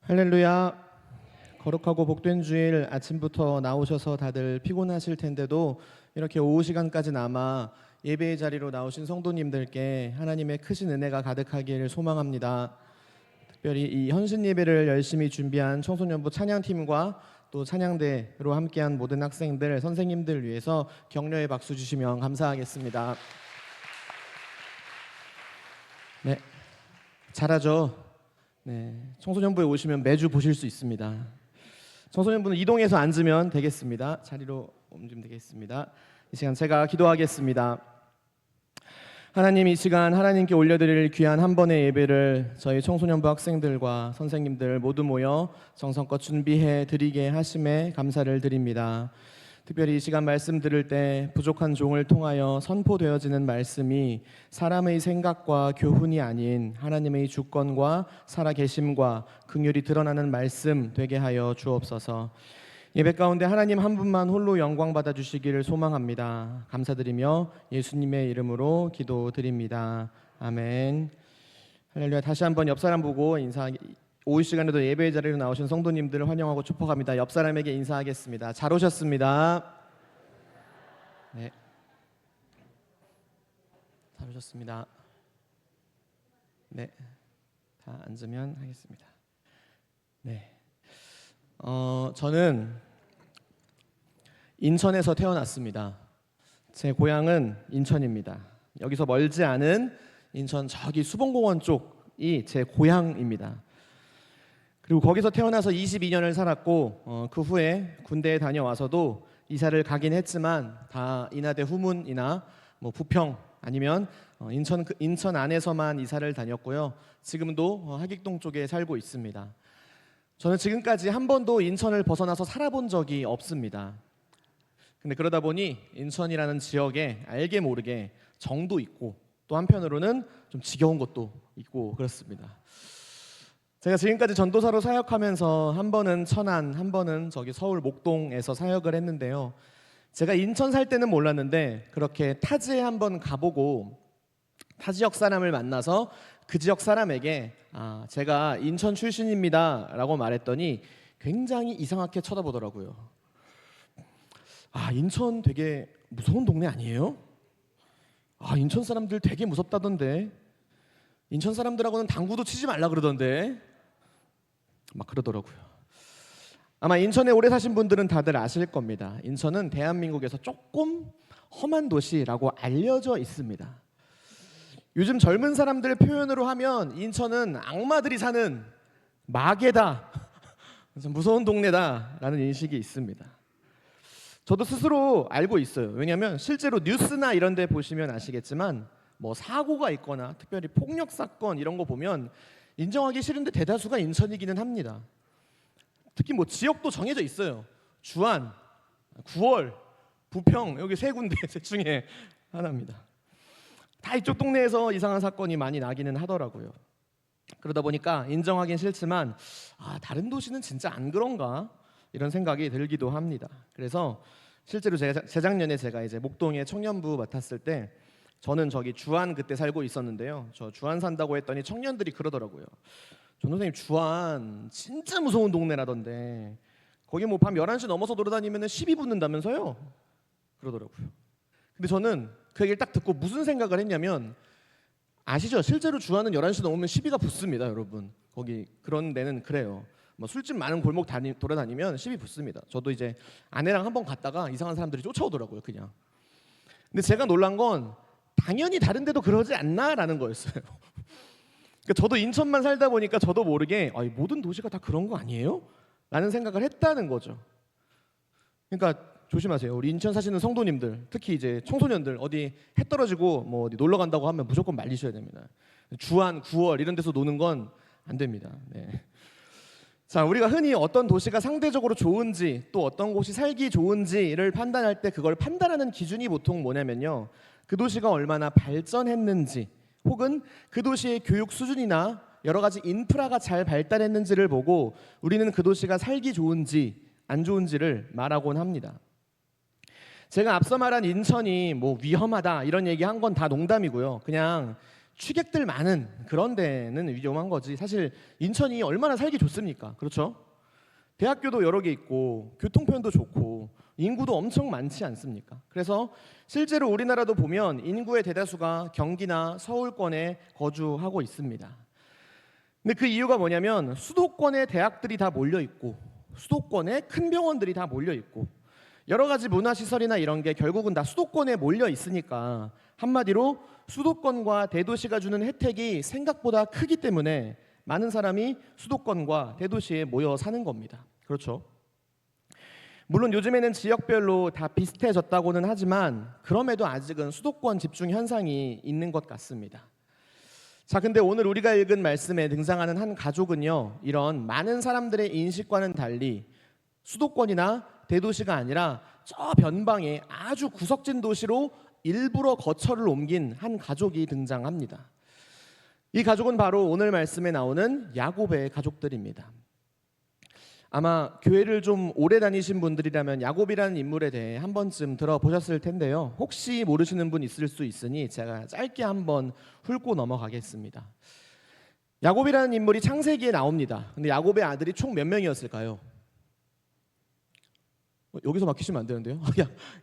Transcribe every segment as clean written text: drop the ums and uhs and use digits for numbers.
할렐루야. 거룩하고 복된 주일 아침부터 나오셔서 다들 피곤하실 텐데도 이렇게 오후 시간까지 남아 예배의 자리로 나오신 성도님들께 하나님의 크신 은혜가 가득하기를 소망합니다. 특별히 이 헌신 예배를 열심히 준비한 청소년부 찬양팀과 또 찬양대로 함께한 모든 학생들, 선생님들 위해서 격려의 박수 주시면 감사하겠습니다. 네, 잘하죠. 네, 청소년부에 오시면 매주 보실 수 있습니다. 청소년부는 이동해서 앉으면 되겠습니다. 자리로 옮기면 되겠습니다. 이 시간 제가 기도하겠습니다. 하나님, 이 시간 하나님께 올려드릴 귀한 한 번의 예배를 저희 청소년부 학생들과 선생님들 모두 모여 정성껏 준비해 드리게 하심에 감사를 드립니다. 특별히 이 시간 말씀 들을 때 부족한 종을 통하여 선포되어지는 말씀이 사람의 생각과 교훈이 아닌 하나님의 주권과 살아계심과 긍휼이 드러나는 말씀 되게 하여 주옵소서. 예배 가운데 하나님 한 분만 홀로 영광 받아 주시기를 소망합니다. 감사드리며 예수님의 이름으로 기도드립니다. 아멘. 할렐루야. 다시 한번 옆 사람 보고 인사. 오후 시간에도 예배의 자리로 나오신 성도님들을 환영하고 축복합니다. 옆 사람에게 인사하겠습니다. 잘 오셨습니다. 네, 잘 오셨습니다. 네, 다 앉으면 하겠습니다. 네, 저는 인천에서 태어났습니다. 제 고향은 인천입니다. 여기서 멀지 않은 인천 저기 수봉공원 쪽이 제 고향입니다. 그리고 거기서 태어나서 22년을 살았고 그 후에 군대에 다녀와서도 이사를 가긴 했지만 다 인하대 후문이나 뭐 부평 아니면 인천 안에서만 이사를 다녔고요. 지금도 하객동 쪽에 살고 있습니다. 저는 지금까지 한 번도 인천을 벗어나서 살아본 적이 없습니다. 근데 그러다 보니 인천이라는 지역에 알게 모르게 정도 있고 또 한편으로는 좀 지겨운 것도 있고 그렇습니다. 제가 지금까지 전도사로 사역하면서 한 번은 천안, 한 번은 저기 서울 목동에서 사역을 했는데요. 제가 인천 살 때는 몰랐는데 그렇게 타지에 한번 가보고 타 지역 사람을 만나서 그 지역 사람에게 제가 인천 출신입니다 라고 말했더니 굉장히 이상하게 쳐다보더라고요. 인천 되게 무서운 동네 아니에요? 인천 사람들 되게 무섭다던데, 인천 사람들하고는 당구도 치지 말라 그러던데 막 그러더라고요. 아마 인천에 오래 사신 분들은 다들 아실 겁니다. 인천은 대한민국에서 조금 험한 도시라고 알려져 있습니다. 요즘 젊은 사람들 표현으로 하면 인천은 악마들이 사는 마개다, 무서운 동네다라는 인식이 있습니다. 저도 스스로 알고 있어요. 왜냐하면 실제로 뉴스나 이런 데 보시면 아시겠지만 뭐 사고가 있거나 특별히 폭력 사건 이런 거 보면 인정하기 싫은데 대다수가 인천이기는 합니다. 특히 뭐 지역도 정해져 있어요. 주안, 구월, 부평, 여기 세 군데 셋 중에 하나입니다. 다 이쪽 동네에서 이상한 사건이 많이 나기는 하더라고요. 그러다 보니까 인정하긴 싫지만 다른 도시는 진짜 안 그런가 이런 생각이 들기도 합니다. 그래서 실제로 재작년에 제가 이제 목동에 청년부 맡았을 때 저는 저기 주안 그때 살고 있었는데요. 저 주안 산다고 했더니 청년들이 그러더라고요. 전 선생님 주안 진짜 무서운 동네라던데 거기 뭐 밤 11시 넘어서 돌아다니면 시비 붙는다면서요? 그러더라고요. 근데 저는 그 얘기를 딱 듣고 무슨 생각을 했냐면, 아시죠? 실제로 주안은 11시 넘으면 시비가 붙습니다, 여러분. 거기 그런 데는 그래요. 뭐 술집 많은 골목 돌아다니면 시비 붙습니다. 저도 이제 아내랑 한번 갔다가 이상한 사람들이 쫓아오더라고요, 그냥. 근데 제가 놀란 건 당연히 다른 데도 그러지 않나라는 거였어요. 그러니까 저도 인천만 살다 보니까 저도 모르게 모든 도시가 다 그런 거 아니에요? 라는 생각을 했다는 거죠. 그러니까 조심하세요. 우리 인천 사시는 성도님들, 특히 이제 청소년들 어디 해 떨어지고 뭐 어디 놀러 간다고 하면 무조건 말리셔야 됩니다. 주안, 9월 이런 데서 노는 건 안 됩니다. 네. 자, 우리가 흔히 어떤 도시가 상대적으로 좋은지 또 어떤 곳이 살기 좋은지를 판단할 때 그걸 판단하는 기준이 보통 뭐냐면요, 그 도시가 얼마나 발전했는지 혹은 그 도시의 교육 수준이나 여러 가지 인프라가 잘 발달했는지를 보고 우리는 그 도시가 살기 좋은지 안 좋은지를 말하곤 합니다. 제가 앞서 말한 인천이 뭐 위험하다 이런 얘기 한 건 다 농담이고요. 그냥 취객들 많은 그런 데는 위험한 거지. 사실 인천이 얼마나 살기 좋습니까? 그렇죠? 대학교도 여러 개 있고 교통편도 좋고 인구도 엄청 많지 않습니까? 그래서 실제로 우리나라도 보면 인구의 대다수가 경기나 서울권에 거주하고 있습니다. 근데 그 이유가 뭐냐면 수도권에 대학들이 다 몰려 있고 수도권에 큰 병원들이 다 몰려 있고 여러 가지 문화시설이나 이런 게 결국은 다 수도권에 몰려 있으니까 한마디로 수도권과 대도시가 주는 혜택이 생각보다 크기 때문에 많은 사람이 수도권과 대도시에 모여 사는 겁니다. 그렇죠? 물론 요즘에는 지역별로 다 비슷해졌다고는 하지만 그럼에도 아직은 수도권 집중 현상이 있는 것 같습니다. 자, 근데 오늘 우리가 읽은 말씀에 등장하는 한 가족은요, 이런 많은 사람들의 인식과는 달리 수도권이나 대도시가 아니라 저 변방에 아주 구석진 도시로 일부러 거처를 옮긴 한 가족이 등장합니다. 이 가족은 바로 오늘 말씀에 나오는 야곱의 가족들입니다. 아마 교회를 좀 오래 다니신 분들이라면 야곱이라는 인물에 대해 한 번쯤 들어보셨을 텐데요. 혹시 모르시는 분 있을 수 있으니 제가 짧게 한번 훑고 넘어가겠습니다. 야곱이라는 인물이 창세기에 나옵니다. 근데 야곱의 아들이 총 몇 명이었을까요? 여기서 막히시면 안 되는데요.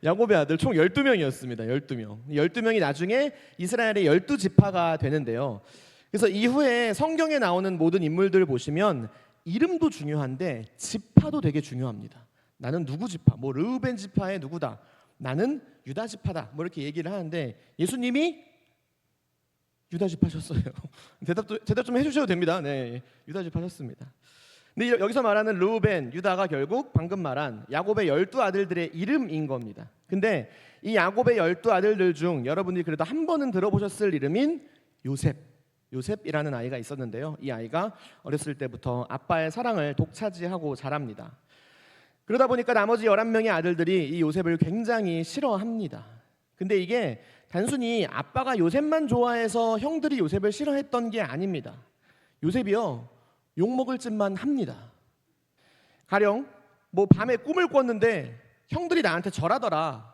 야곱의 아들 총 12명이었습니다. 12명. 12명이 나중에 이스라엘의 12지파가 되는데요. 그래서 이후에 성경에 나오는 모든 인물들 보시면 이름도 중요한데 지파도 되게 중요합니다. 나는 누구 지파, 뭐 르우벤 지파의 누구다. 나는 유다 지파다. 뭐 이렇게 얘기를 하는데 예수님이 유다 지파셨어요. 대답 좀 해주셔도 됩니다. 네, 유다 지파셨습니다. 근데 여기서 말하는 르우벤, 유다가 결국 방금 말한 야곱의 12아들들의 이름인 겁니다. 근데 이 야곱의 12아들들 중 여러분들이 그래도 한 번은 들어보셨을 이름인 요셉이라는 아이가 있었는데요. 이 아이가 어렸을 때부터 아빠의 사랑을 독차지하고 자랍니다. 그러다 보니까 나머지 11명의 아들들이 이 요셉을 굉장히 싫어합니다. 근데 이게 단순히 아빠가 요셉만 좋아해서 형들이 요셉을 싫어했던 게 아닙니다. 요셉이요, 욕먹을 짓만 합니다. 가령 뭐 밤에 꿈을 꿨는데 형들이 나한테 절하더라,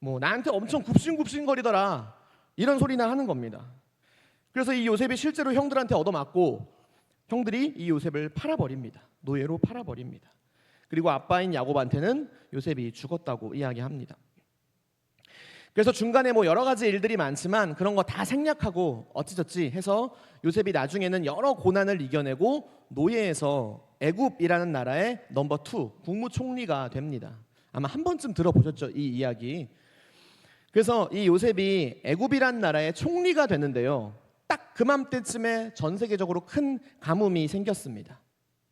뭐 나한테 엄청 굽신굽신거리더라, 이런 소리나 하는 겁니다. 그래서 이 요셉이 실제로 형들한테 얻어맞고 형들이 이 요셉을 팔아버립니다. 노예로 팔아버립니다. 그리고 아빠인 야곱한테는 요셉이 죽었다고 이야기합니다. 그래서 중간에 뭐 여러 가지 일들이 많지만 그런 거 다 생략하고 어찌저찌 해서 요셉이 나중에는 여러 고난을 이겨내고 노예에서 애굽이라는 나라의 넘버 2 국무총리가 됩니다. 아마 한 번쯤 들어보셨죠, 이 이야기. 그래서 이 요셉이 애굽이라는 나라의 총리가 되는데요, 딱 그맘때쯤에 전 세계적으로 큰 가뭄이 생겼습니다.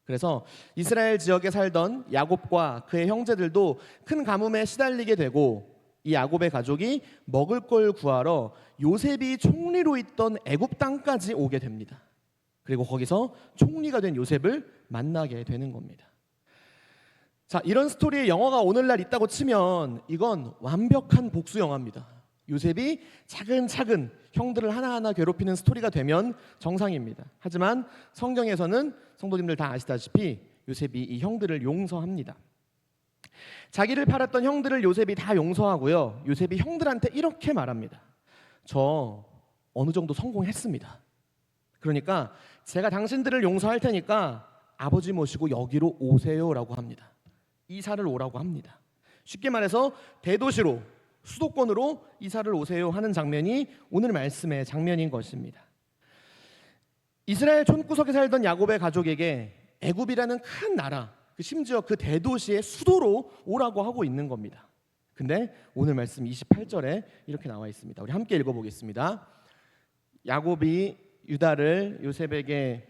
그래서 이스라엘 지역에 살던 야곱과 그의 형제들도 큰 가뭄에 시달리게 되고 이 야곱의 가족이 먹을 걸 구하러 요셉이 총리로 있던 애굽 땅까지 오게 됩니다. 그리고 거기서 총리가 된 요셉을 만나게 되는 겁니다. 자, 이런 스토리의 영화가 오늘날 있다고 치면 이건 완벽한 복수 영화입니다. 요셉이 차근차근 형들을 하나하나 괴롭히는 스토리가 되면 정상입니다. 하지만 성경에서는 성도님들 다 아시다시피 요셉이 이 형들을 용서합니다. 자기를 팔았던 형들을 요셉이 다 용서하고요, 요셉이 형들한테 이렇게 말합니다. 저 어느 정도 성공했습니다. 그러니까 제가 당신들을 용서할 테니까 아버지 모시고 여기로 오세요라고 합니다. 이사를 오라고 합니다. 쉽게 말해서 대도시로, 수도권으로 이사를 오세요 하는 장면이 오늘 말씀의 장면인 것입니다. 이스라엘 촌구석에 살던 야곱의 가족에게 애굽이라는 큰 나라, 심지어 그 대도시의 수도로 오라고 하고 있는 겁니다. 근데 오늘 말씀 28절에 이렇게 나와 있습니다. 우리 함께 읽어보겠습니다. 야곱이 유다를 요셉에게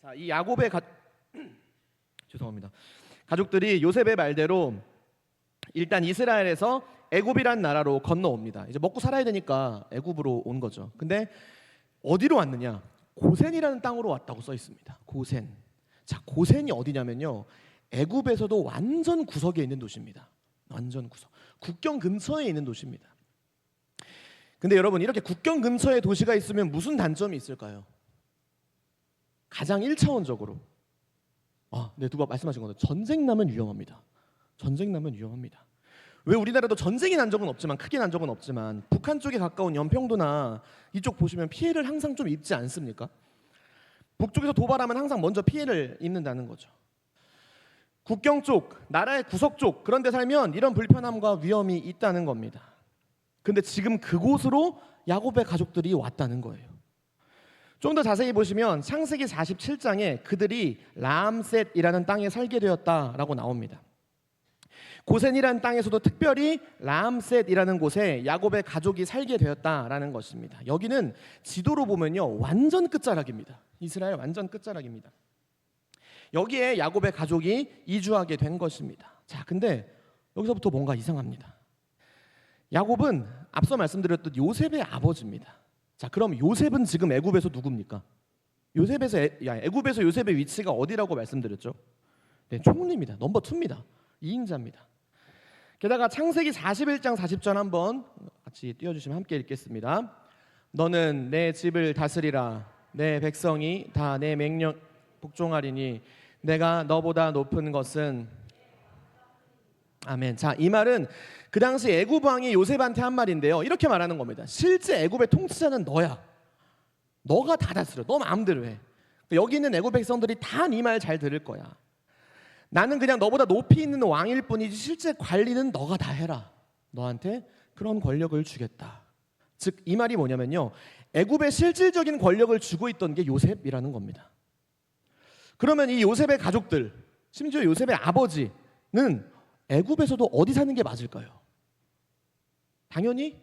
자, 이 야곱의 죄송합니다. 가족들이 요셉의 말대로 일단 이스라엘에서 애굽이란 나라로 건너옵니다. 이제 먹고 살아야 되니까 애굽으로 온 거죠. 근데 어디로 왔느냐? 고센이라는 땅으로 왔다고 써 있습니다. 고센. 자, 고센이 어디냐면요, 애굽에서도 완전 구석에 있는 도시입니다. 완전 구석. 국경 근처에 있는 도시입니다. 근데 여러분, 이렇게 국경 근처에 도시가 있으면 무슨 단점이 있을까요? 가장 1차원적으로 네, 누가 말씀하신 건데 전쟁 나면 위험합니다. 전쟁 나면 위험합니다. 왜 우리나라도 전쟁이 난 적은 없지만, 크게 난 적은 없지만 북한 쪽에 가까운 연평도나 이쪽 보시면 피해를 항상 좀 입지 않습니까? 북쪽에서 도발하면 항상 먼저 피해를 입는다는 거죠. 국경 쪽, 나라의 구석 쪽 그런 데 살면 이런 불편함과 위험이 있다는 겁니다. 근데 지금 그곳으로 야곱의 가족들이 왔다는 거예요. 좀 더 자세히 보시면 창세기 47장에 그들이 라암셋이라는 땅에 살게 되었다라고 나옵니다. 고센이라는 땅에서도 특별히 라암셋이라는 곳에 야곱의 가족이 살게 되었다라는 것입니다. 여기는 지도로 보면요, 완전 끝자락입니다. 이스라엘 완전 끝자락입니다. 여기에 야곱의 가족이 이주하게 된 것입니다. 자, 근데 여기서부터 뭔가 이상합니다. 야곱은 앞서 말씀드렸던 요셉의 아버지입니다. 자, 그럼 요셉은 지금 애굽에서 누굽니까? 애굽에서 요셉의 위치가 어디라고 말씀드렸죠? 네, 총리입니다. 넘버 2입니다. 2인자입니다. 게다가 창세기 41장 40절 한번 같이 띄워주시면 함께 읽겠습니다. 너는 내 집을 다스리라. 내 백성이 다 내 명령 복종하리니 내가 너보다 높은 것은 아멘. 자, 이 말은 그 당시 애굽 왕이 요셉한테 한 말인데요. 이렇게 말하는 겁니다. 실제 애굽의 통치자는 너야. 너가 다 다스려. 너 마음대로 해. 여기 있는 애굽 백성들이 다 네 말 잘 들을 거야. 나는 그냥 너보다 높이 있는 왕일 뿐이지 실제 관리는 너가 다 해라. 너한테 그런 권력을 주겠다. 즉 이 말이 뭐냐면요, 애굽의 실질적인 권력을 쥐고 있던 게 요셉이라는 겁니다. 그러면 이 요셉의 가족들, 심지어 요셉의 아버지는 애굽에서도 어디 사는 게 맞을까요? 당연히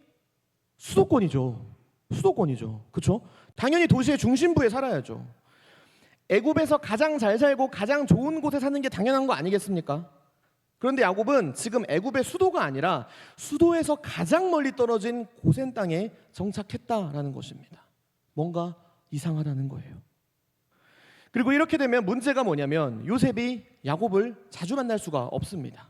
수도권이죠. 그렇죠? 당연히 도시의 중심부에 살아야죠. 애굽에서 가장 잘 살고 가장 좋은 곳에 사는 게 당연한 거 아니겠습니까? 그런데 야곱은 지금 애굽의 수도가 아니라 수도에서 가장 멀리 떨어진 고센 땅에 정착했다라는 것입니다. 뭔가 이상하다는 거예요. 그리고 이렇게 되면 문제가 뭐냐면 요셉이 야곱을 자주 만날 수가 없습니다.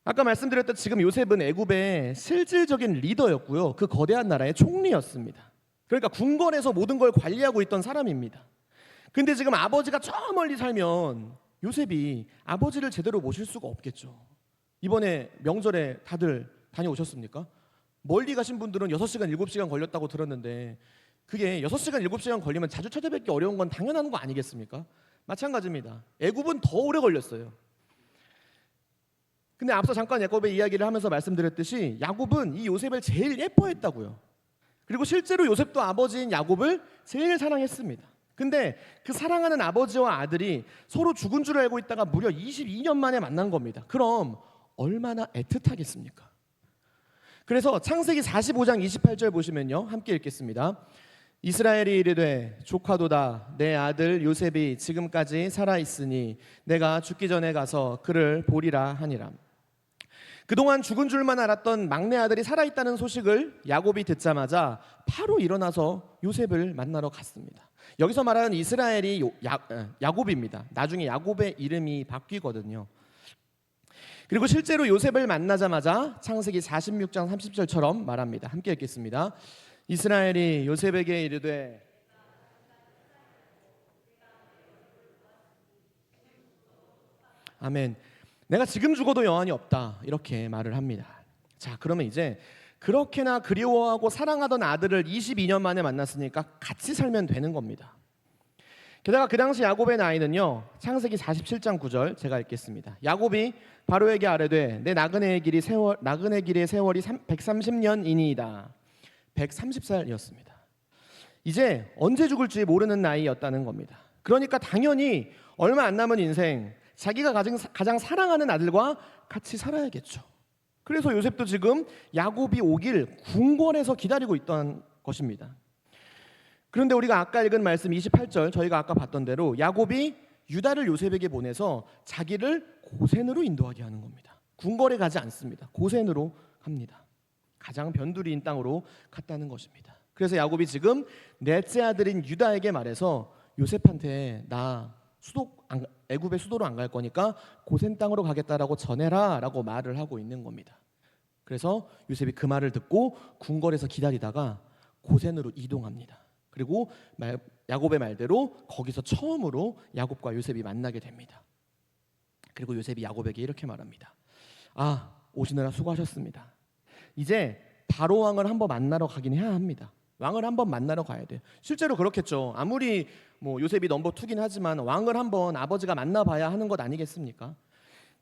아까 말씀드렸던 지금 요셉은 애굽의 실질적인 리더였고요. 그 거대한 나라의 총리였습니다. 그러니까 궁궐에서 모든 걸 관리하고 있던 사람입니다. 근데 지금 아버지가 저 멀리 살면 요셉이 아버지를 제대로 모실 수가 없겠죠. 이번에 명절에 다들 다녀오셨습니까? 멀리 가신 분들은 6시간, 7시간 걸렸다고 들었는데 그게 6시간, 7시간 걸리면 자주 찾아뵙기 어려운 건 당연한 거 아니겠습니까? 마찬가지입니다. 애굽은 더 오래 걸렸어요. 근데 앞서 잠깐 야곱의 이야기를 하면서 말씀드렸듯이 야곱은 이 요셉을 제일 예뻐했다고요. 그리고 실제로 요셉도 아버지인 야곱을 제일 사랑했습니다. 근데 그 사랑하는 아버지와 아들이 서로 죽은 줄 알고 있다가 무려 22년 만에 만난 겁니다. 그럼 얼마나 애틋하겠습니까? 그래서 창세기 45장 28절 보시면요, 함께 읽겠습니다. 이스라엘이 이르되 조카도다. 내 아들 요셉이 지금까지 살아있으니 내가 죽기 전에 가서 그를 보리라 하니라. 그동안 죽은 줄만 알았던 막내 아들이 살아있다는 소식을 야곱이 듣자마자 바로 일어나서 요셉을 만나러 갔습니다. 여기서 말하는 이스라엘이 야곱입니다. 나중에 야곱의 이름이 바뀌거든요. 그리고 실제로 요셉을 만나자마자 창세기 46장 30절처럼 말합니다. 함께 읽겠습니다. 이스라엘이 요셉에게 이르되 아멘. 내가 지금 죽어도 여한이 없다. 이렇게 말을 합니다. 자, 그러면 이제 그렇게나 그리워하고 사랑하던 아들을 22년 만에 만났으니까 같이 살면 되는 겁니다. 게다가 그 당시 야곱의 나이는요, 창세기 47장 9절 제가 읽겠습니다. 야곱이 바로에게 아뢰되 내 나그네의 길의 세월이 130년이니이다. 130살이었습니다. 이제 언제 죽을지 모르는 나이였다는 겁니다. 그러니까 당연히 얼마 안 남은 인생 자기가 가장 사랑하는 아들과 같이 살아야겠죠. 그래서 요셉도 지금 야곱이 오길 궁궐에서 기다리고 있던 것입니다. 그런데 우리가 아까 읽은 말씀 28절 저희가 아까 봤던 대로 야곱이 유다를 요셉에게 보내서 자기를 고센으로 인도하게 하는 겁니다. 궁궐에 가지 않습니다. 고센으로 갑니다. 가장 변두리인 땅으로 갔다는 것입니다. 그래서 야곱이 지금 넷째 아들인 유다에게 말해서 요셉한테 나 애굽의 수도로 안 갈 거니까 고센 땅으로 가겠다라고 전해라라고 말을 하고 있는 겁니다. 그래서 요셉이 그 말을 듣고 궁궐에서 기다리다가 고센으로 이동합니다. 그리고 야곱의 말대로 거기서 처음으로 야곱과 요셉이 만나게 됩니다. 그리고 요셉이 야곱에게 이렇게 말합니다. 아, 오시느라 수고하셨습니다. 이제 바로 왕을 한번 만나러 가긴 해야 합니다. 왕을 한번 만나러 가야 돼요. 실제로 그렇겠죠. 아무리 요셉이 넘버 2긴 하지만 왕을 한번 아버지가 만나봐야 하는 것 아니겠습니까?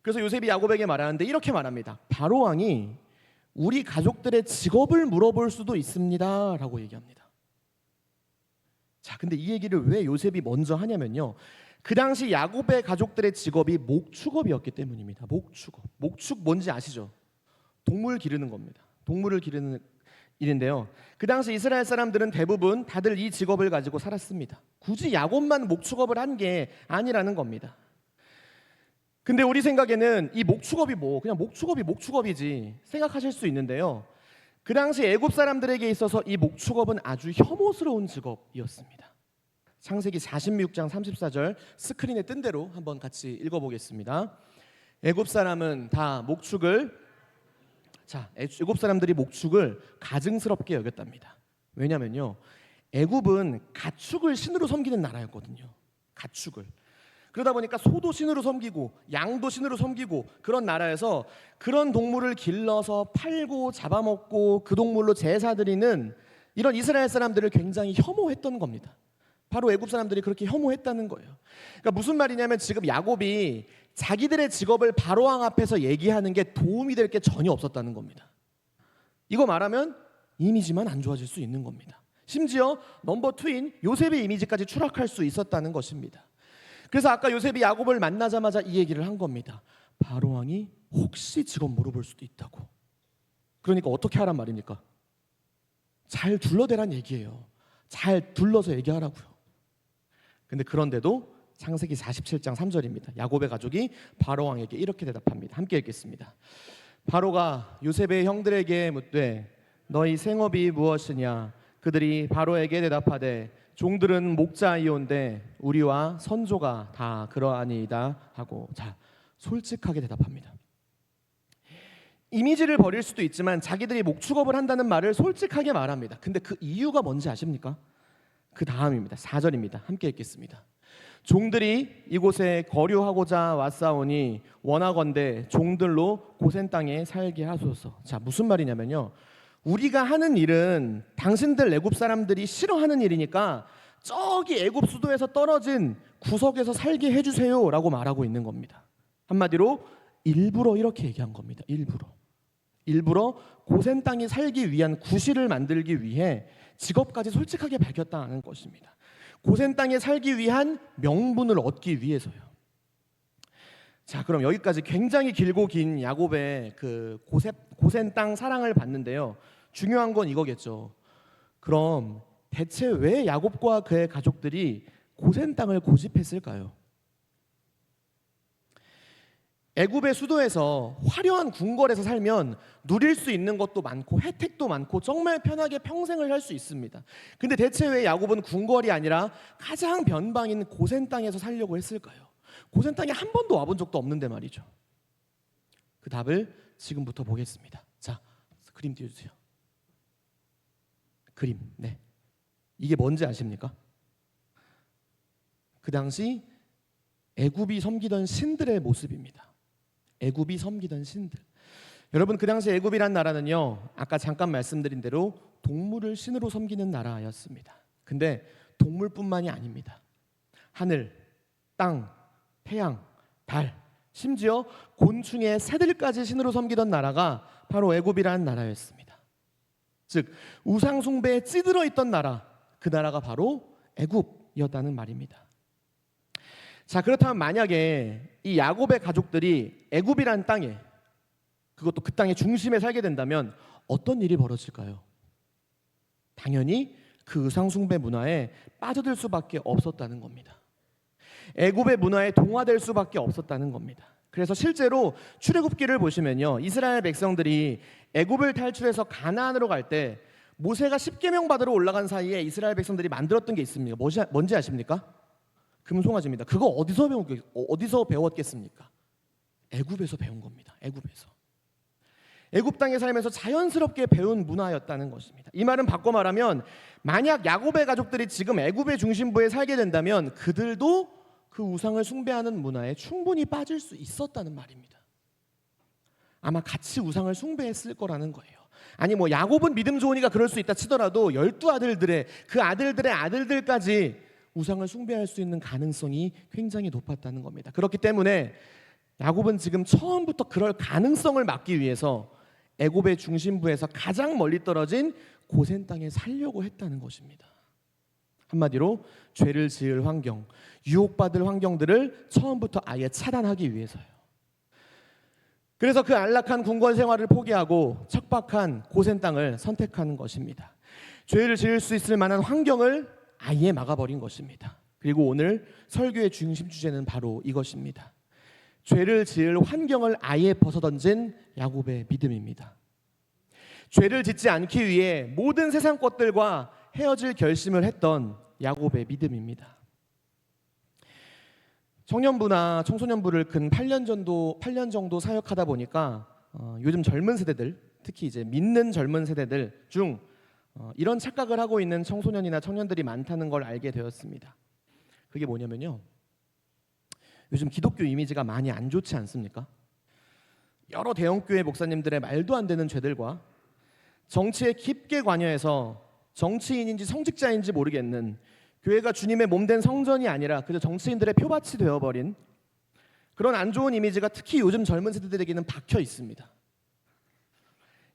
그래서 요셉이 야곱에게 말하는데 이렇게 말합니다. 바로 왕이 우리 가족들의 직업을 물어볼 수도 있습니다 라고 얘기합니다. 자, 근데 이 얘기를 왜 요셉이 먼저 하냐면요, 그 당시 야곱의 가족들의 직업이 목축업이었기 때문입니다. 목축 뭔지 아시죠? 동물 기르는 겁니다. 동물을 기르는 일인데요, 그 당시 이스라엘 사람들은 대부분 다들 이 직업을 가지고 살았습니다. 굳이 야곱만 목축업을 한 게 아니라는 겁니다. 근데 우리 생각에는 이 목축업이 그냥 목축업이지 생각하실 수 있는데요, 그 당시 애굽 사람들에게 있어서 이 목축업은 아주 혐오스러운 직업이었습니다. 창세기 46장 34절 스크린에 뜬 대로 한번 같이 읽어보겠습니다. 애굽 사람은 다 애굽 사람들이 목축을 가증스럽게 여겼답니다. 왜냐면요, 애굽은 가축을 신으로 섬기는 나라였거든요. 가축을. 그러다 보니까 소도 신으로 섬기고 양도 신으로 섬기고 그런 나라에서 그런 동물을 길러서 팔고 잡아먹고 그 동물로 제사 드리는 이런 이스라엘 사람들을 굉장히 혐오했던 겁니다. 바로 애굽 사람들이 그렇게 혐오했다는 거예요. 그러니까 무슨 말이냐면 지금 야곱이 자기들의 직업을 바로왕 앞에서 얘기하는 게 도움이 될 게 전혀 없었다는 겁니다. 이거 말하면 이미지만 안 좋아질 수 있는 겁니다. 심지어 넘버 2인 요셉의 이미지까지 추락할 수 있었다는 것입니다. 그래서 아까 요셉이 야곱을 만나자마자 이 얘기를 한 겁니다. 바로왕이 혹시 직업 물어볼 수도 있다고. 그러니까 어떻게 하란 말입니까? 잘 둘러대란 얘기예요. 잘 둘러서 얘기하라고요. 근데 그런데도 창세기 47장 3절입니다. 야곱의 가족이 바로왕에게 이렇게 대답합니다. 함께 읽겠습니다. 바로가 요셉의 형들에게 묻되 너희 생업이 무엇이냐? 그들이 바로에게 대답하되 종들은 목자이온데 우리와 선조가 다 그러하니이다 하고, 솔직하게 대답합니다. 이미지를 버릴 수도 있지만 자기들이 목축업을 한다는 말을 솔직하게 말합니다. 근데 그 이유가 뭔지 아십니까? 그 다음입니다. 4절입니다. 함께 읽겠습니다. 종들이 이곳에 거류하고자 왔사오니 원하건대 종들로 고센 땅에 살게 하소서. 무슨 말이냐면요, 우리가 하는 일은 당신들 애굽 사람들이 싫어하는 일이니까 저기 애굽 수도에서 떨어진 구석에서 살게 해주세요 라고 말하고 있는 겁니다. 한마디로 일부러 이렇게 얘기한 겁니다. 일부러 고센 땅에 살기 위한 구실을 만들기 위해 직업까지 솔직하게 밝혔다는 것입니다. 고센 땅에 살기 위한 명분을 얻기 위해서요. 그럼 여기까지 굉장히 길고 긴 야곱의 그 고센 땅 사랑을 봤는데요, 중요한 건 이거겠죠. 그럼 대체 왜 야곱과 그의 가족들이 고센 땅을 고집했을까요? 애굽의 수도에서 화려한 궁궐에서 살면 누릴 수 있는 것도 많고 혜택도 많고 정말 편하게 평생을 살 수 있습니다. 근데 대체 왜 야곱은 궁궐이 아니라 가장 변방인 고센 땅에서 살려고 했을까요? 고센 땅에 한 번도 와본 적도 없는데 말이죠. 그 답을 지금부터 보겠습니다. 그림 띄워주세요. 그림. 네. 이게 뭔지 아십니까? 그 당시 애굽이 섬기던 신들의 모습입니다. 애굽이 섬기던 신들. 여러분, 그 당시 애굽이란 나라는요, 아까 잠깐 말씀드린 대로 동물을 신으로 섬기는 나라였습니다. 근데 동물뿐만이 아닙니다. 하늘, 땅, 태양, 달, 심지어 곤충의 새들까지 신으로 섬기던 나라가 바로 애굽이라는 나라였습니다. 즉 우상 숭배에 찌들어 있던 나라, 그 나라가 바로 애굽이었다는 말입니다. 그렇다면 만약에 이 야곱의 가족들이 애굽이라는 땅에, 그것도 그 땅의 중심에 살게 된다면 어떤 일이 벌어질까요? 당연히 그 우상 숭배 문화에 빠져들 수밖에 없었다는 겁니다. 애굽의 문화에 동화될 수밖에 없었다는 겁니다. 그래서 실제로 출애굽기를 보시면요, 이스라엘 백성들이 애굽을 탈출해서 가나안으로 갈 때 모세가 십계명 받으러 올라간 사이에 이스라엘 백성들이 만들었던 게 있습니다. 뭔지 아십니까? 금송아지입니다. 그거 어디서 배웠겠습니까? 애굽에서 배운 겁니다. 애굽 땅에 살면서 자연스럽게 배운 문화였다는 것입니다. 이 말은 바꿔 말하면 만약 야곱의 가족들이 지금 애굽의 중심부에 살게 된다면 그들도 그 우상을 숭배하는 문화에 충분히 빠질 수 있었다는 말입니다. 아마 같이 우상을 숭배했을 거라는 거예요. 아니 뭐 야곱은 믿음 좋으니까 그럴 수 있다 치더라도 12아들들의 그 아들들의 아들들까지 우상을 숭배할 수 있는 가능성이 굉장히 높았다는 겁니다. 그렇기 때문에 야곱은 지금 처음부터 그럴 가능성을 막기 위해서 애굽의 중심부에서 가장 멀리 떨어진 고센 땅에 살려고 했다는 것입니다. 한마디로 죄를 지을 환경, 유혹받을 환경들을 처음부터 아예 차단하기 위해서요. 그래서 그 안락한 궁궐 생활을 포기하고 척박한 고센 땅을 선택하는 것입니다. 죄를 지을 수 있을 만한 환경을 아예 막아버린 것입니다. 그리고 오늘 설교의 중심 주제는 바로 이것입니다. 죄를 지을 환경을 아예 벗어던진 야곱의 믿음입니다. 죄를 짓지 않기 위해 모든 세상 것들과 헤어질 결심을 했던 야곱의 믿음입니다. 청년부나 청소년부를 근 8년 정도 사역하다 보니까 요즘 젊은 세대들, 특히 이제 믿는 젊은 세대들 중 이런 착각을 하고 있는 청소년이나 청년들이 많다는 걸 알게 되었습니다. 그게 뭐냐면요, 요즘 기독교 이미지가 많이 안 좋지 않습니까? 여러 대형교회 목사님들의 말도 안 되는 죄들과 정치에 깊게 관여해서 정치인인지 성직자인지 모르겠는, 교회가 주님의 몸된 성전이 아니라 그저 정치인들의 표밭이 되어버린 그런 안 좋은 이미지가 특히 요즘 젊은 세대들에게는 박혀 있습니다.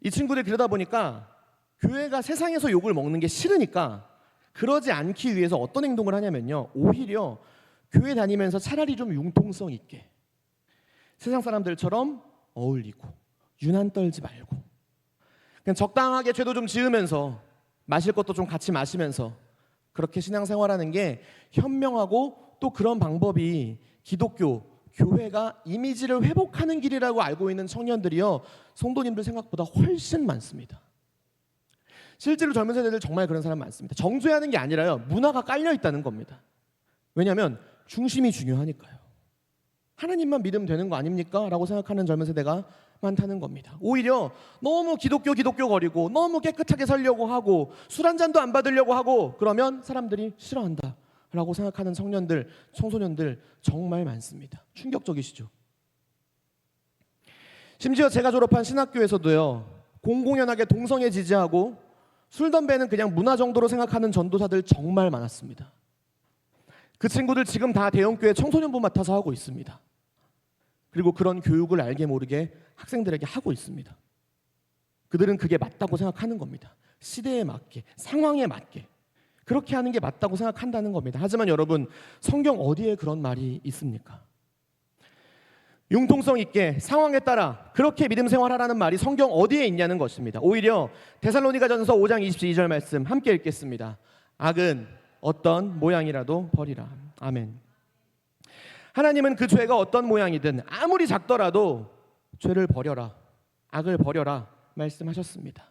이 친구들이 그러다 보니까 교회가 세상에서 욕을 먹는 게 싫으니까 그러지 않기 위해서 어떤 행동을 하냐면요, 오히려 교회 다니면서 차라리 좀 융통성 있게 세상 사람들처럼 어울리고 유난 떨지 말고 그냥 적당하게 죄도 좀 지으면서 마실 것도 좀 같이 마시면서 그렇게 신앙생활하는 게 현명하고, 또 그런 방법이 기독교, 교회가 이미지를 회복하는 길이라고 알고 있는 청년들이요, 성도님들 생각보다 훨씬 많습니다. 실제로 젊은 세대들 정말 그런 사람 많습니다. 정죄하는 게 아니라요, 문화가 깔려 있다는 겁니다. 왜냐하면 중심이 중요하니까요. 하나님만 믿으면 되는 거 아닙니까? 라고 생각하는 젊은 세대가 많다는 겁니다. 오히려 너무 기독교 거리고 너무 깨끗하게 살려고 하고 술 한 잔도 안 받으려고 하고 그러면 사람들이 싫어한다 라고 생각하는 청년들, 청소년들 정말 많습니다. 충격적이시죠? 심지어 제가 졸업한 신학교에서도요, 공공연하게 동성애 지지하고 술 덤배는 그냥 문화 정도로 생각하는 전도사들 정말 많았습니다. 그 친구들 지금 다 대형교회 청소년부 맡아서 하고 있습니다. 그리고 그런 교육을 알게 모르게 학생들에게 하고 있습니다. 그들은 그게 맞다고 생각하는 겁니다. 시대에 맞게, 상황에 맞게 그렇게 하는 게 맞다고 생각한다는 겁니다. 하지만 여러분, 성경 어디에 그런 말이 있습니까? 융통성 있게 상황에 따라 그렇게 믿음 생활하라는 말이 성경 어디에 있냐는 것입니다. 오히려 데살로니가전서 5장 22절 말씀 함께 읽겠습니다. 악은 어떤 모양이라도 버리라. 아멘. 하나님은 그 죄가 어떤 모양이든 아무리 작더라도 죄를 버려라, 악을 버려라 말씀하셨습니다.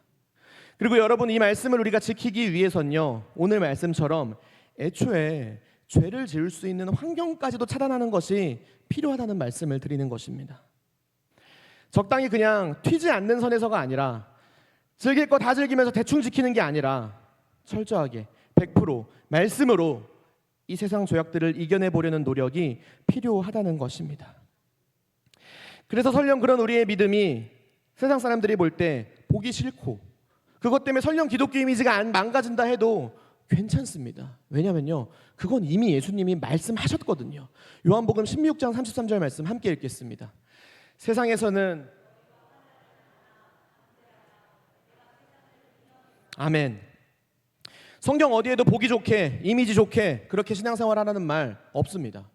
그리고 여러분, 이 말씀을 우리가 지키기 위해선요, 오늘 말씀처럼 애초에 죄를 지을 수 있는 환경까지도 차단하는 것이 필요하다는 말씀을 드리는 것입니다. 적당히 그냥 튀지 않는 선에서가 아니라, 즐길 거 다 즐기면서 대충 지키는 게 아니라 철저하게 100% 말씀으로 이 세상 죄악들을 이겨내보려는 노력이 필요하다는 것입니다. 그래서 설령 그런 우리의 믿음이 세상 사람들이 볼 때 보기 싫고 그것 때문에 설령 기독교 이미지가 안 망가진다 해도 괜찮습니다. 왜냐면요, 그건 이미 예수님이 말씀하셨거든요. 요한복음 16장 33절 말씀 함께 읽겠습니다. 세상에서는 아멘. 성경 어디에도 보기 좋게, 이미지 좋게 그렇게 신앙생활하라는 말 없습니다.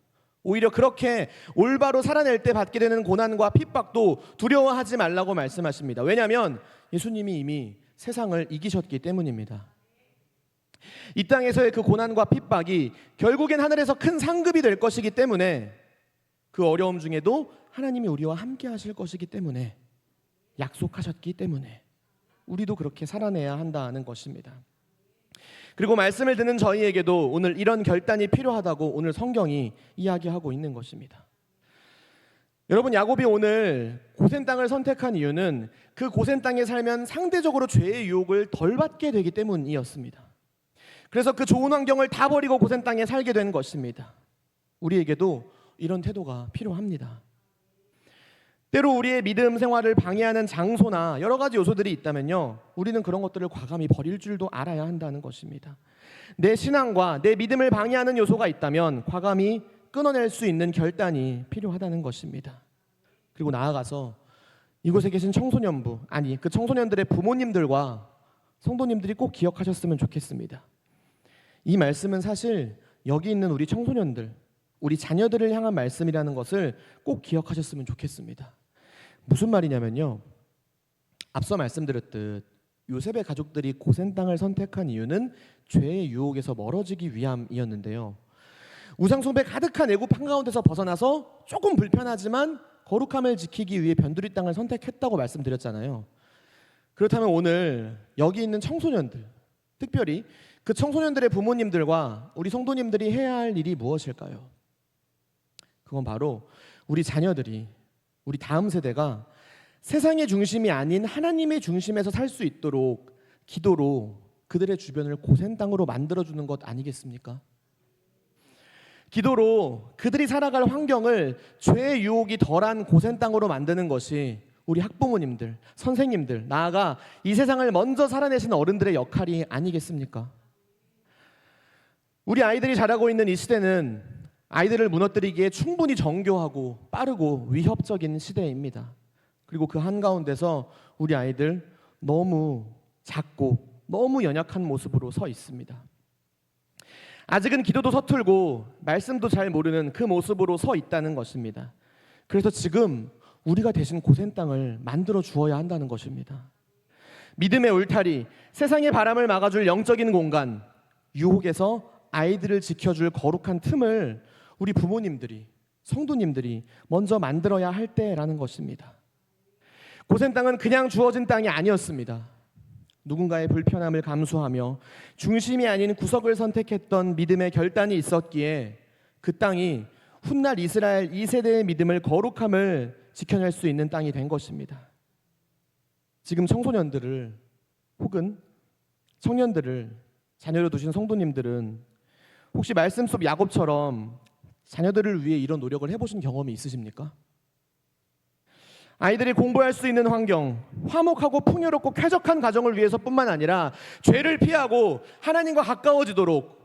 오히려 그렇게 올바로 살아낼 때 받게 되는 고난과 핍박도 두려워하지 말라고 말씀하십니다. 왜냐하면 예수님이 이미 세상을 이기셨기 때문입니다. 이 땅에서의 그 고난과 핍박이 결국엔 하늘에서 큰 상급이 될 것이기 때문에, 그 어려움 중에도 하나님이 우리와 함께 하실 것이기 때문에, 약속하셨기 때문에 우리도 그렇게 살아내야 한다는 것입니다. 그리고 말씀을 듣는 저희에게도 오늘 이런 결단이 필요하다고 오늘 성경이 이야기하고 있는 것입니다. 여러분, 야곱이 오늘 고센 땅을 선택한 이유는 그 고센 땅에 살면 상대적으로 죄의 유혹을 덜 받게 되기 때문이었습니다. 그래서 그 좋은 환경을 다 버리고 고센 땅에 살게 된 것입니다. 우리에게도 이런 태도가 필요합니다. 때로 우리의 믿음 생활을 방해하는 장소나 여러 가지 요소들이 있다면요, 우리는 그런 것들을 과감히 버릴 줄도 알아야 한다는 것입니다. 내 신앙과 내 믿음을 방해하는 요소가 있다면 과감히 끊어낼 수 있는 결단이 필요하다는 것입니다. 그리고 나아가서 이곳에 계신 청소년부, 아니 그 청소년들의 부모님들과 성도님들이 꼭 기억하셨으면 좋겠습니다. 이 말씀은 사실 여기 있는 우리 청소년들, 우리 자녀들을 향한 말씀이라는 것을 꼭 기억하셨으면 좋겠습니다. 무슨 말이냐면요, 앞서 말씀드렸듯 요셉의 가족들이 고센 땅을 선택한 이유는 죄의 유혹에서 멀어지기 위함이었는데요, 우상 숭배 가득한 애굽 한가운데서 벗어나서 조금 불편하지만 거룩함을 지키기 위해 변두리 땅을 선택했다고 말씀드렸잖아요. 그렇다면 오늘 여기 있는 청소년들, 특별히 그 청소년들의 부모님들과 우리 성도님들이 해야 할 일이 무엇일까요? 그건 바로 우리 자녀들이, 우리 다음 세대가 세상의 중심이 아닌 하나님의 중심에서 살 수 있도록 기도로 그들의 주변을 고센 땅으로 만들어주는 것 아니겠습니까? 기도로 그들이 살아갈 환경을 죄의 유혹이 덜한 고센 땅으로 만드는 것이 우리 학부모님들, 선생님들, 나아가 이 세상을 먼저 살아내신 어른들의 역할이 아니겠습니까? 우리 아이들이 자라고 있는 이 시대는 아이들을 무너뜨리기에 충분히 정교하고 빠르고 위협적인 시대입니다. 그리고 그 한가운데서 우리 아이들 너무 작고 너무 연약한 모습으로 서 있습니다. 아직은 기도도 서툴고 말씀도 잘 모르는 그 모습으로 서 있다는 것입니다. 그래서 지금 우리가 대신 고센 땅을 만들어 주어야 한다는 것입니다. 믿음의 울타리, 세상의 바람을 막아줄 영적인 공간, 유혹에서 아이들을 지켜줄 거룩한 틈을 우리 부모님들이, 성도님들이 먼저 만들어야 할 때라는 것입니다. 고센 땅은 그냥 주어진 땅이 아니었습니다. 누군가의 불편함을 감수하며 중심이 아닌 구석을 선택했던 믿음의 결단이 있었기에 그 땅이 훗날 이스라엘 2세대의 믿음을, 거룩함을 지켜낼 수 있는 땅이 된 것입니다. 지금 청소년들을 혹은 청년들을 자녀로 두신 성도님들은 혹시 말씀 속 야곱처럼 자녀들을 위해 이런 노력을 해보신 경험이 있으십니까? 아이들이 공부할 수 있는 환경, 화목하고 풍요롭고 쾌적한 가정을 위해서뿐만 아니라 죄를 피하고 하나님과 가까워지도록,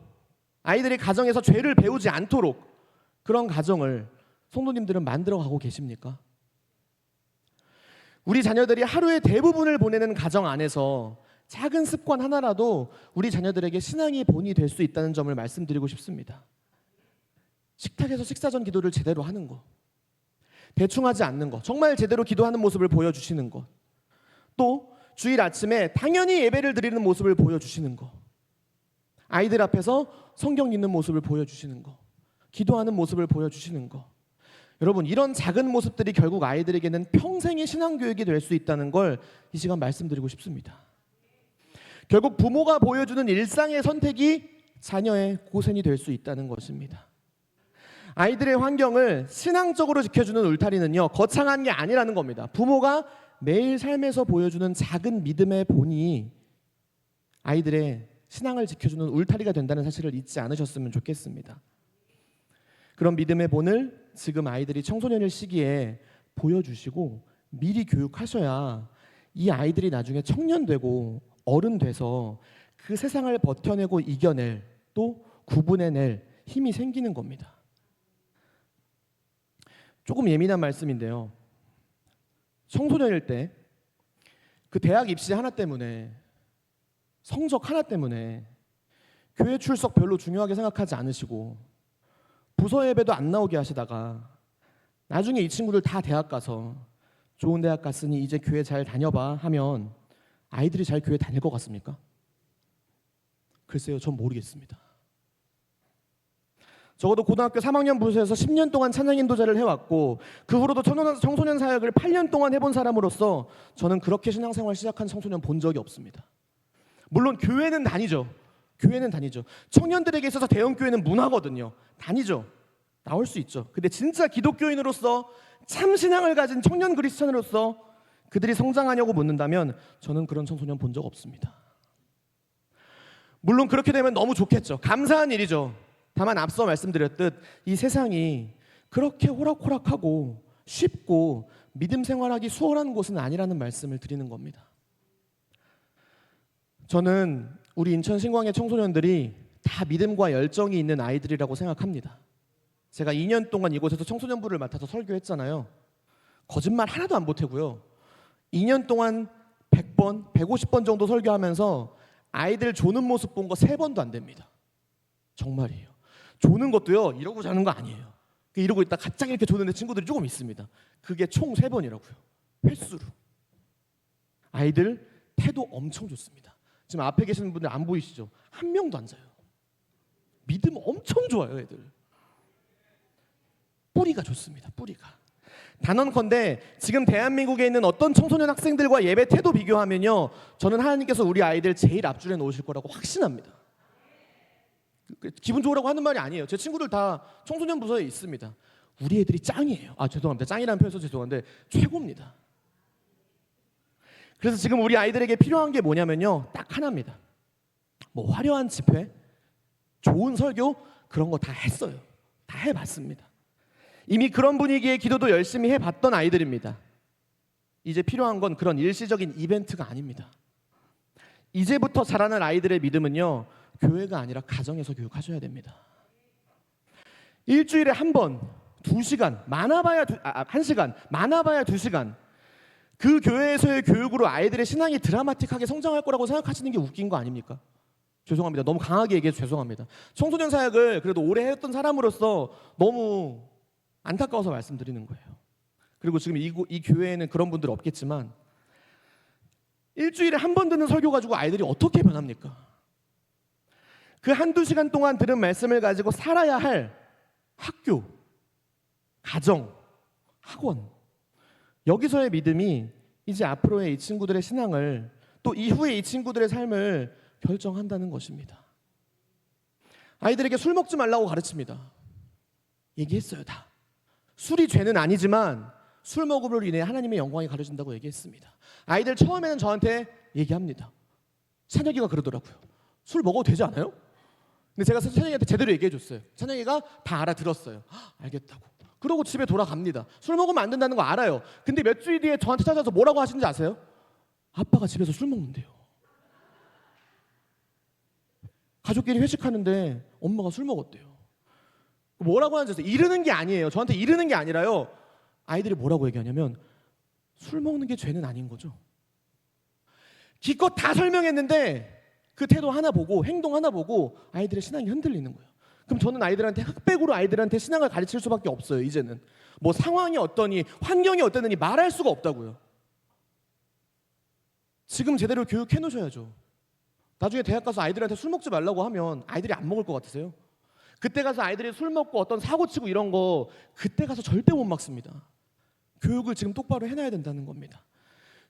아이들이 가정에서 죄를 배우지 않도록 그런 가정을 성도님들은 만들어가고 계십니까? 우리 자녀들이 하루의 대부분을 보내는 가정 안에서 작은 습관 하나라도 우리 자녀들에게 신앙의 본이 될 수 있다는 점을 말씀드리고 싶습니다. 식탁에서 식사 전 기도를 제대로 하는 것, 대충 하지 않는 것, 정말 제대로 기도하는 모습을 보여주시는 것, 또 주일 아침에 당연히 예배를 드리는 모습을 보여주시는 것, 아이들 앞에서 성경 읽는 모습을 보여주시는 것, 기도하는 모습을 보여주시는 것. 여러분, 이런 작은 모습들이 결국 아이들에게는 평생의 신앙교육이 될 수 있다는 걸 이 시간 말씀드리고 싶습니다. 결국 부모가 보여주는 일상의 선택이 자녀의 고센이 될 수 있다는 것입니다. 아이들의 환경을 신앙적으로 지켜주는 울타리는요, 거창한 게 아니라는 겁니다. 부모가 매일 삶에서 보여주는 작은 믿음의 본이 아이들의 신앙을 지켜주는 울타리가 된다는 사실을 잊지 않으셨으면 좋겠습니다. 그런 믿음의 본을 지금 아이들이 청소년일 시기에 보여주시고 미리 교육하셔야 이 아이들이 나중에 청년 되고 어른 돼서 그 세상을 버텨내고 이겨낼, 또 구분해낼 힘이 생기는 겁니다. 조금 예민한 말씀인데요, 청소년일 때 그 대학 입시 하나 때문에, 성적 하나 때문에 교회 출석 별로 중요하게 생각하지 않으시고 부서 예배도 안 나오게 하시다가 나중에 이 친구들 다 대학 가서 좋은 대학 갔으니 이제 교회 잘 다녀봐 하면 아이들이 잘 교회 다닐 것 같습니까? 글쎄요, 전 모르겠습니다. 적어도 고등학교 3학년 부서에서 10년 동안 찬양 인도자를 해왔고 그 후로도 청소년 사역을 8년 동안 해본 사람으로서 저는 그렇게 신앙생활 시작한 청소년 본 적이 없습니다. 물론 교회는 다니죠. 교회는 다니죠. 청년들에게 있어서 대형교회는 문화거든요. 다니죠. 나올 수 있죠. 근데 진짜 기독교인으로서 참 신앙을 가진 청년 그리스천으로서 그들이 성장하냐고 묻는다면 저는 그런 청소년 본 적 없습니다. 물론 그렇게 되면 너무 좋겠죠. 감사한 일이죠. 다만 앞서 말씀드렸듯 이 세상이 그렇게 호락호락하고 쉽고 믿음 생활하기 수월한 곳은 아니라는 말씀을 드리는 겁니다. 저는 우리 인천 신광의 청소년들이 다 믿음과 열정이 있는 아이들이라고 생각합니다. 제가 2년 동안 이곳에서 청소년부를 맡아서 설교했잖아요. 거짓말 하나도 안 보태고요. 2년 동안 100번, 150번 정도 설교하면서 아이들 조는 모습 본 거 3번도 안 됩니다. 정말이에요. 조는 것도요, 이러고 자는 거 아니에요. 이러고 있다 갑자기 이렇게 조는 친구들이 조금 있습니다. 그게 총 3번이라고요. 횟수로. 아이들 태도 엄청 좋습니다. 지금 앞에 계시는 분들 안 보이시죠? 한 명도 안 자요. 믿음 엄청 좋아요, 애들. 뿌리가 좋습니다. 뿌리가. 단언컨대 지금 대한민국에 있는 어떤 청소년 학생들과 예배 태도 비교하면요, 저는 하나님께서 우리 아이들 제일 앞줄에 놓으실 거라고 확신합니다. 기분 좋으라고 하는 말이 아니에요. 제 친구들 다 청소년 부서에 있습니다. 우리 애들이 짱이에요. 죄송합니다. 짱이라는 표현 써서 죄송한데 최고입니다. 그래서 지금 우리 아이들에게 필요한 게 뭐냐면요, 딱 하나입니다. 뭐 화려한 집회, 좋은 설교 그런 거 다 했어요. 다 해봤습니다. 이미 그런 분위기의 기도도 열심히 해봤던 아이들입니다. 이제 필요한 건 그런 일시적인 이벤트가 아닙니다. 이제부터 자라날 아이들의 믿음은요, 교회가 아니라 가정에서 교육하셔야 됩니다. 일주일에 한 번, 2시간, 많아봐야 1시간, 많아봐야 2시간, 그 교회에서의 교육으로 아이들의 신앙이 드라마틱하게 성장할 거라고 생각하시는 게 웃긴 거 아닙니까? 죄송합니다. 너무 강하게 얘기해서 죄송합니다. 청소년 사역을 그래도 오래 했던 사람으로서 너무 안타까워서 말씀드리는 거예요. 그리고 지금 이 교회에는 그런 분들 없겠지만 일주일에 한 번 듣는 설교 가지고 아이들이 어떻게 변합니까? 그 1-2시간 동안 들은 말씀을 가지고 살아야 할 학교, 가정, 학원, 여기서의 믿음이 이제 앞으로의 이 친구들의 신앙을, 또 이후의 이 친구들의 삶을 결정한다는 것입니다. 아이들에게 술 먹지 말라고 가르칩니다. 얘기했어요. 다. 술이 죄는 아니지만 술 먹음으로 인해 하나님의 영광이 가려진다고 얘기했습니다. 아이들 처음에는 저한테 얘기합니다. 찬혁이가 그러더라고요. 술 먹어도 되지 않아요? 근데 제가 찬혁이한테 제대로 얘기해줬어요. 찬혁이가 다 알아들었어요. 알겠다고. 그러고 집에 돌아갑니다. 술 먹으면 안 된다는 거 알아요. 근데 몇 주일 뒤에 저한테 찾아서 뭐라고 하시는지 아세요? 아빠가 집에서 술 먹는데요. 가족끼리 회식하는데 엄마가 술 먹었대요. 뭐라고 하는지 아세요? 이르는 게 아니에요. 저한테 이르는 게 아니라요, 아이들이 뭐라고 얘기하냐면 술 먹는 게 죄는 아닌 거죠. 기껏 다 설명했는데 그 태도 하나 보고 행동 하나 보고 아이들의 신앙이 흔들리는 거예요. 그럼 저는 아이들한테 흑백으로 아이들한테 신앙을 가르칠 수밖에 없어요. 이제는 뭐 상황이 어떠니 환경이 어떠니 말할 수가 없다고요. 지금 제대로 교육해 놓으셔야죠. 나중에 대학 가서 아이들한테 술 먹지 말라고 하면 아이들이 안 먹을 것 같으세요? 그때 가서 아이들이 술 먹고 어떤 사고 치고 이런 거 그때 가서 절대 못 막습니다. 교육을 지금 똑바로 해놔야 된다는 겁니다.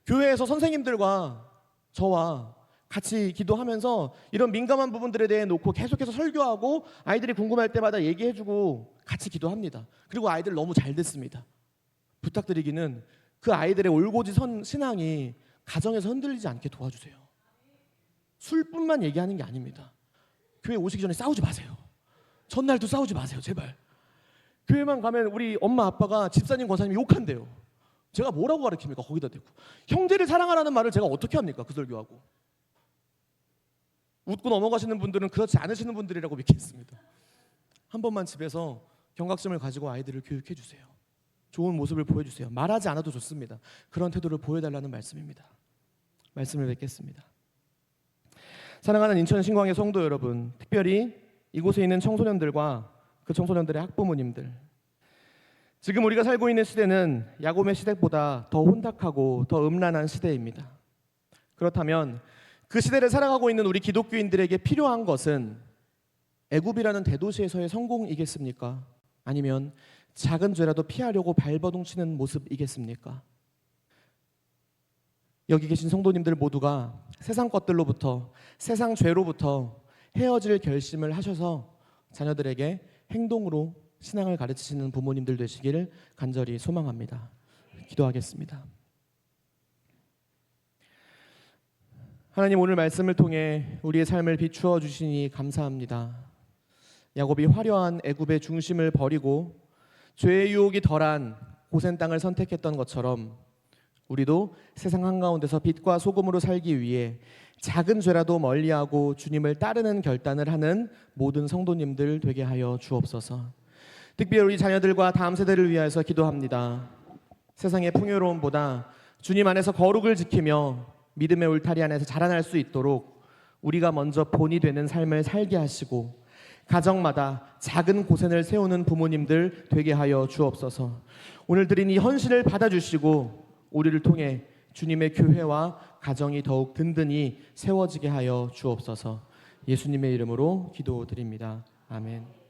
교회에서 선생님들과 저와 같이 기도하면서 이런 민감한 부분들에 대해 놓고 계속해서 설교하고 아이들이 궁금할 때마다 얘기해주고 같이 기도합니다. 그리고 아이들 너무 잘 됐습니다. 부탁드리기는 그 아이들의 올곧이 신앙이 가정에서 흔들리지 않게 도와주세요. 술뿐만 얘기하는 게 아닙니다. 교회 오시기 전에 싸우지 마세요. 전날도 싸우지 마세요. 제발. 교회만 가면 우리 엄마 아빠가 집사님 권사님이 욕한대요. 제가 뭐라고 가르칩니까? 거기다 대고. 형제를 사랑하라는 말을 제가 어떻게 합니까? 그 설교하고. 웃고 넘어가시는 분들은 그렇지 않으시는 분들이라고 믿겠습니다. 한 번만 집에서 경각심을 가지고 아이들을 교육해 주세요. 좋은 모습을 보여주세요. 말하지 않아도 좋습니다. 그런 태도를 보여달라는 말씀입니다. 말씀을 뵙겠습니다. 사랑하는 인천 신광의 성도 여러분, 특별히 이곳에 있는 청소년들과 그 청소년들의 학부모님들, 지금 우리가 살고 있는 시대는 야곱의 시대보다 더 혼탁하고 더 음란한 시대입니다. 그렇다면 그 시대를 살아가고 있는 우리 기독교인들에게 필요한 것은 애굽이라는 대도시에서의 성공이겠습니까? 아니면 작은 죄라도 피하려고 발버둥 치는 모습이겠습니까? 여기 계신 성도님들 모두가 세상 것들로부터, 세상 죄로부터 헤어질 결심을 하셔서 자녀들에게 행동으로 신앙을 가르치시는 부모님들 되시기를 간절히 소망합니다. 기도하겠습니다. 하나님, 오늘 말씀을 통해 우리의 삶을 비추어 주시니 감사합니다. 야곱이 화려한 애굽의 중심을 버리고 죄의 유혹이 덜한 고센 땅을 선택했던 것처럼 우리도 세상 한가운데서 빛과 소금으로 살기 위해 작은 죄라도 멀리하고 주님을 따르는 결단을 하는 모든 성도님들 되게 하여 주옵소서. 특별히 우리 자녀들과 다음 세대를 위하여서 기도합니다. 세상의 풍요로움보다 주님 안에서 거룩을 지키며 믿음의 울타리 안에서 자라날 수 있도록 우리가 먼저 본이 되는 삶을 살게 하시고 가정마다 작은 고센을 세우는 부모님들 되게 하여 주옵소서. 오늘 드린 이 헌신을 받아주시고 우리를 통해 주님의 교회와 가정이 더욱 든든히 세워지게 하여 주옵소서. 예수님의 이름으로 기도드립니다. 아멘.